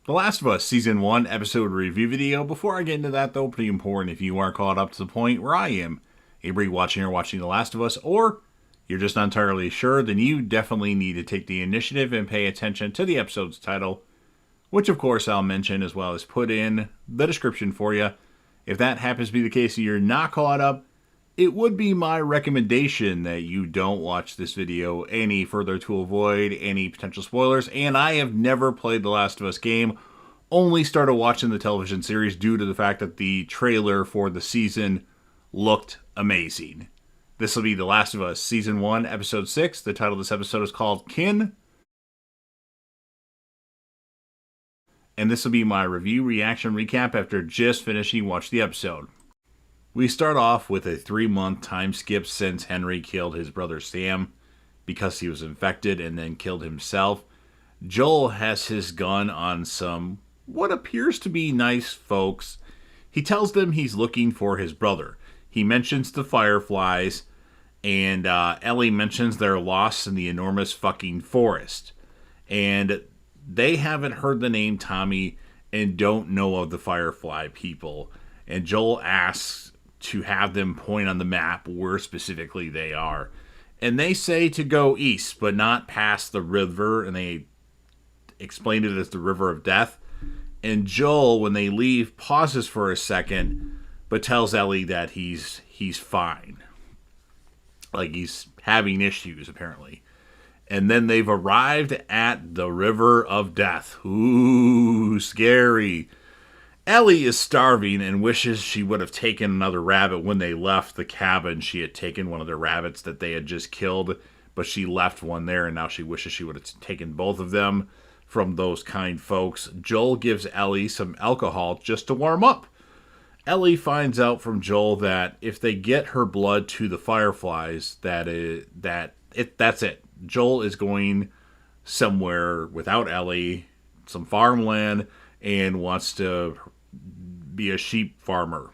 The Last of Us Season 1 episode review video. Before I get into that, though, pretty important, if you are caught up to the point where I am, a rewatching or watching The Last of Us, or you're just not entirely sure, then you definitely need to take the initiative and pay attention to the episode's title, which of course I'll mention as well as put in the description for you. If that happens to be the case and you're not caught up, it would be my recommendation that you don't watch this video any further to avoid any potential spoilers. And I have never played the Last of Us game, only started watching the television series due to the fact that the trailer for the season looked amazing. This will be The Last of Us Season 1, Episode 6. The title of this episode is called Kin. And this will be my review, reaction, recap after just finishing watch the episode. We start off with a 3-month time skip since Henry killed his brother Sam because he was infected and then killed himself. Joel has his gun on some what appears to be nice folks. He tells them he's looking for his brother. He mentions the fireflies, and Ellie mentions they're lost in the enormous fucking forest. And they haven't heard the name Tommy and don't know of the firefly people. And Joel asks to have them point on the map where specifically they are. And they say to go east, but not past the river, and they explain it as the River of Death. And Joel, when they leave, pauses for a second, but tells Ellie that he's fine. Like he's having issues, apparently. And then they've arrived at the River of Death. Ooh, scary. Ellie is starving and wishes she would have taken another rabbit when they left the cabin. She had taken one of the rabbits that they had just killed, but she left one there, and now she wishes she would have taken both of them from those kind folks. Joel gives Ellie some alcohol just to warm up. Ellie finds out from Joel that if they get her blood to the fireflies, that's it. Joel is going somewhere without Ellie, some farmland, and wants to be a sheep farmer.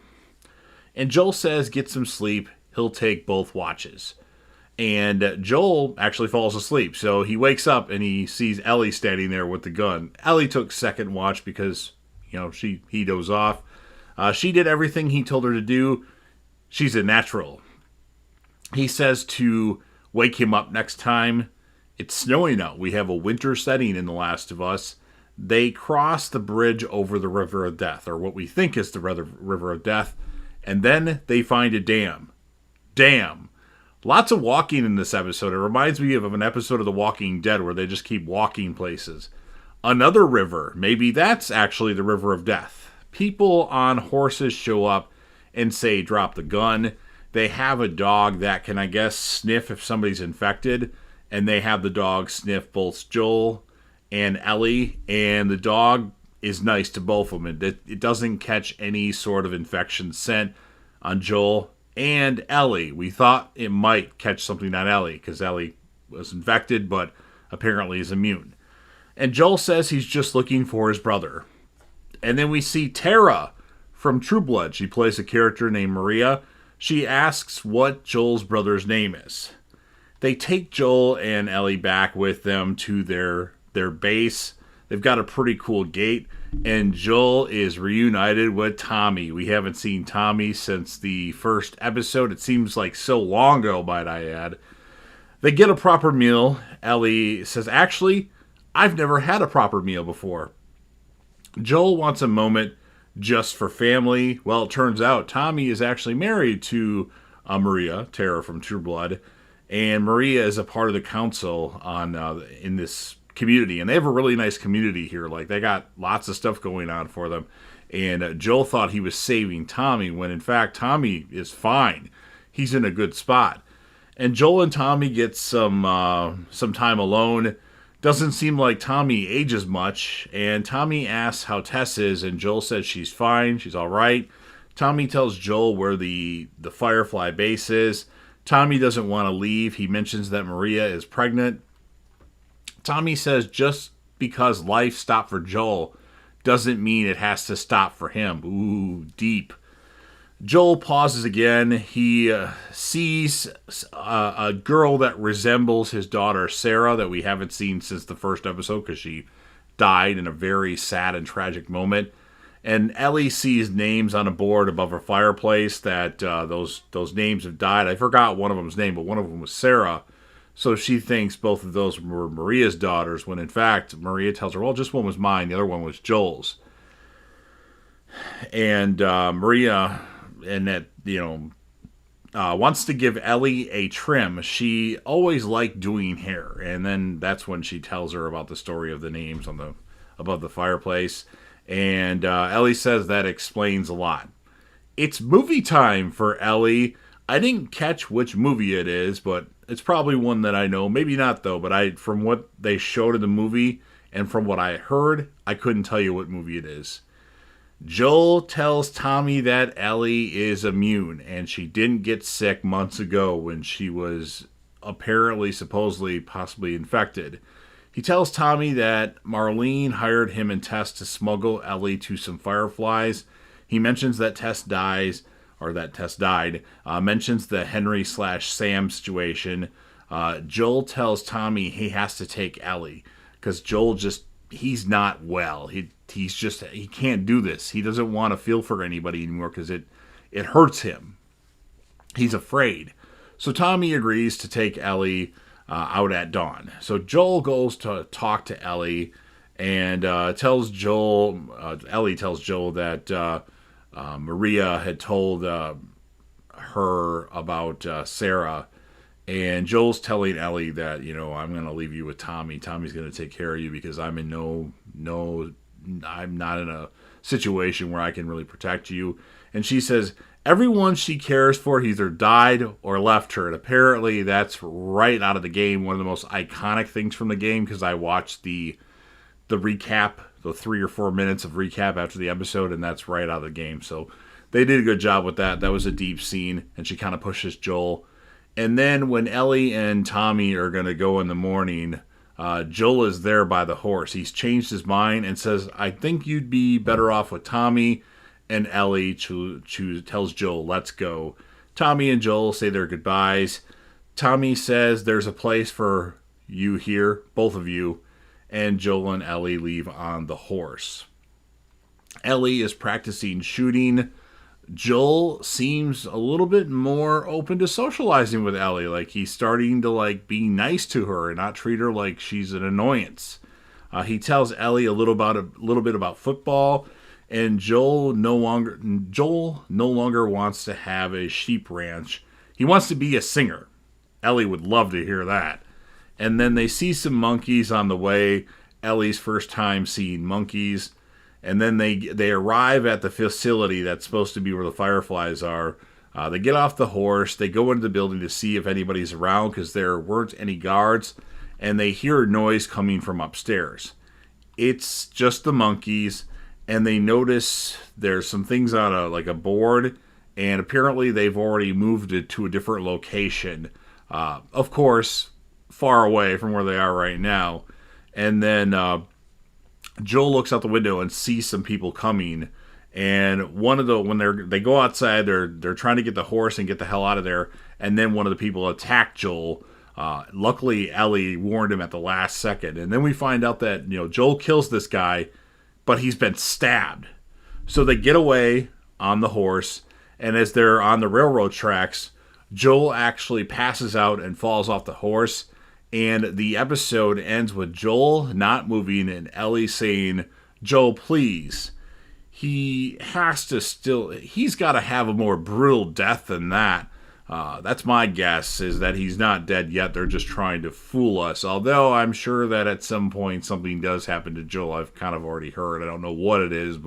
And Joel says get some sleep. He'll take both watches. And Joel actually falls asleep. So he wakes up and he sees Ellie standing there with the gun. Ellie took second watch because, he dozed off. She did everything he told her to do. She's a natural. He says to wake him up next time. It's snowing out. We have a winter setting in The Last of Us. They cross the bridge over the River of Death, or what we think is the River of Death, and then they find a dam. Lots of walking in this episode. It reminds me of an episode of The Walking Dead where they just keep walking places. Another river. Maybe that's actually the River of Death. People on horses show up and say, drop the gun. They have a dog that can, I guess, sniff if somebody's infected, and they have the dog sniff both Joel and Ellie, and the dog is nice to both of them. It doesn't catch any sort of infection scent on Joel and Ellie. We thought it might catch something on Ellie, because Ellie was infected, but apparently is immune. And Joel says he's just looking for his brother. And then we see Tara from True Blood. She plays a character named Maria. She asks what Joel's brother's name is. They take Joel and Ellie back with them to their base. They've got a pretty cool gate, and Joel is reunited with Tommy. We haven't seen Tommy since the first episode. It seems like so long ago, might I add. They get a proper meal. Ellie says, actually, I've never had a proper meal before. Joel wants a moment just for family. Well, it turns out Tommy is actually married to Maria, Tara from True Blood, and Maria is a part of the council in this community, and they have a really nice community here. Like, they got lots of stuff going on for them. And Joel thought he was saving Tommy, when in fact Tommy is fine. He's in a good spot. And Joel and Tommy get some time alone. Doesn't seem like Tommy ages much. And Tommy asks how Tess is, and Joel says she's fine, she's all right. Tommy tells Joel where the Firefly base is. Tommy doesn't want to leave. He mentions that Maria is pregnant. Tommy says just because life stopped for Joel doesn't mean it has to stop for him. Ooh, deep. Joel pauses again. He sees a girl that resembles his daughter Sarah that we haven't seen since the first episode because she died in a very sad and tragic moment. And Ellie sees names on a board above her fireplace that those names have died. I forgot one of them's name, but one of them was Sarah. So she thinks both of those were Maria's daughters, when in fact Maria tells her, well, just one was mine, the other one was Joel's. And Maria, and that, wants to give Ellie a trim. She always liked doing hair, and then that's when she tells her about the story of the names on the above the fireplace. And Ellie says that explains a lot. It's movie time for Ellie. I didn't catch which movie it is, but it's probably one that I know. Maybe not, though, but from what they showed in the movie and from what I heard, I couldn't tell you what movie it is. Joel tells Tommy that Ellie is immune, and she didn't get sick months ago when she was apparently, supposedly, possibly infected. He tells Tommy that Marlene hired him and Tess to smuggle Ellie to some fireflies. He mentions that Tess died. Mentions the Henry/Sam situation. Joel tells Tommy he has to take Ellie because Joel he's not well. He can't do this. He doesn't want to feel for anybody anymore because it hurts him. He's afraid. So Tommy agrees to take Ellie out at dawn. So Joel goes to talk to Ellie and Ellie tells Joel that Maria had told her about Sarah, and Joel's telling Ellie that, I'm going to leave you with Tommy. Tommy's going to take care of you because I'm not in a situation where I can really protect you. And she says everyone she cares for either died or left her. And apparently that's right out of the game. One of the most iconic things from the game, because I watched the recap, the 3 or 4 minutes of recap after the episode, and that's right out of the game. So they did a good job with that. That was a deep scene, and she kind of pushes Joel. And then when Ellie and Tommy are going to go in the morning, Joel is there by the horse. He's changed his mind and says, I think you'd be better off with Tommy. And Ellie tells Joel, let's go. Tommy and Joel say their goodbyes. Tommy says there's a place for you here, both of you. And Joel and Ellie leave on the horse. Ellie is practicing shooting. Joel seems a little bit more open to socializing with Ellie. Like he's starting to be nice to her and not treat her like she's an annoyance. He tells Ellie a little bit about football, and Joel no longer wants to have a sheep ranch. He wants to be a singer. Ellie would love to hear that. And then they see some monkeys on the way. Ellie's first time seeing monkeys. And then they arrive at the facility that's supposed to be where the fireflies are. They get off the horse. They go into the building to see if anybody's around because there weren't any guards. And they hear a noise coming from upstairs. It's just the monkeys. And they notice there's some things on a board. And apparently they've already moved it to a different location. Of course, far away from where they are right now. And then Joel looks out the window and sees some people coming. And when they go outside, they're trying to get the horse and get the hell out of there. And then one of the people attack Joel. Luckily, Ellie warned him at the last second. And then we find out that Joel kills this guy, but he's been stabbed. So they get away on the horse. And as they're on the railroad tracks, Joel actually passes out and falls off the horse. And the episode ends with Joel not moving and Ellie saying, Joel, please. He's got to have a more brutal death than that. That's my guess, is that he's not dead yet. They're just trying to fool us. Although I'm sure that at some point something does happen to Joel. I've kind of already heard. I don't know what it is,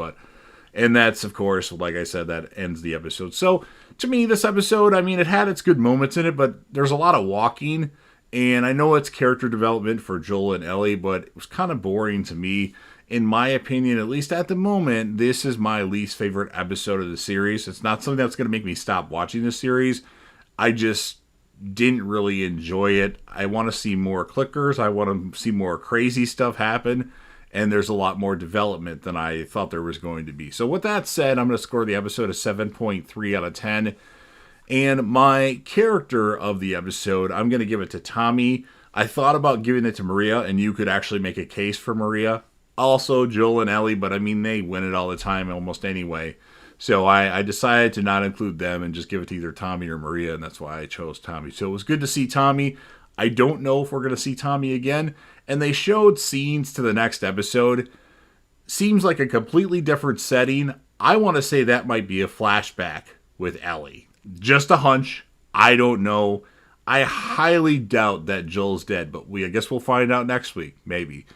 and that's, of course, like I said, that ends the episode. So, to me, this episode, it had its good moments in it, but there's a lot of walking. And I know it's character development for Joel and Ellie, but it was kind of boring to me. In my opinion, at least at the moment, this is my least favorite episode of the series. It's not something that's going to make me stop watching the series. I just didn't really enjoy it. I want to see more clickers. I want to see more crazy stuff happen. And there's a lot more development than I thought there was going to be. So with that said, I'm going to score the episode a 7.3 out of 10. And my character of the episode, I'm going to give it to Tommy. I thought about giving it to Maria, and you could actually make a case for Maria. Also, Joel and Ellie, but I mean, they win it all the time almost anyway. So I decided to not include them and just give it to either Tommy or Maria, and that's why I chose Tommy. So it was good to see Tommy. I don't know if we're going to see Tommy again. And they showed scenes to the next episode. Seems like a completely different setting. I want to say that might be a flashback with Ellie. Just a hunch. I don't know. I highly doubt that Joel's dead, but I guess we'll find out next week, maybe.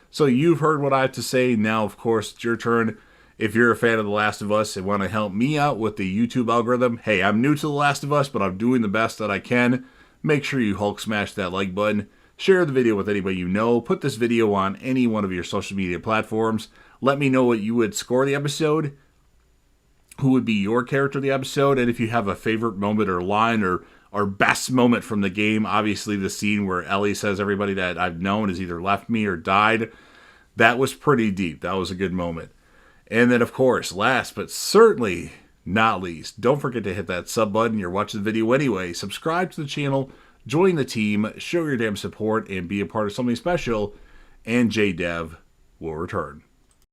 So you've heard what I have to say. Now, of course, it's your turn. If you're a fan of The Last of Us and want to help me out with the YouTube algorithm, hey, I'm new to The Last of Us, but I'm doing the best that I can. Make sure you Hulk smash that like button. Share the video with anybody you know. Put this video on any one of your social media platforms. Let me know what you would score the episode. Who would be your character of the episode? And if you have a favorite moment or line or best moment from the game, obviously the scene where Ellie says everybody that I've known has either left me or died. That was pretty deep. That was a good moment. And then, of course, last but certainly not least, don't forget to hit that sub button. You're watching the video anyway. Subscribe to the channel, join the team, show your damn support, and be a part of something special. And JDev will return.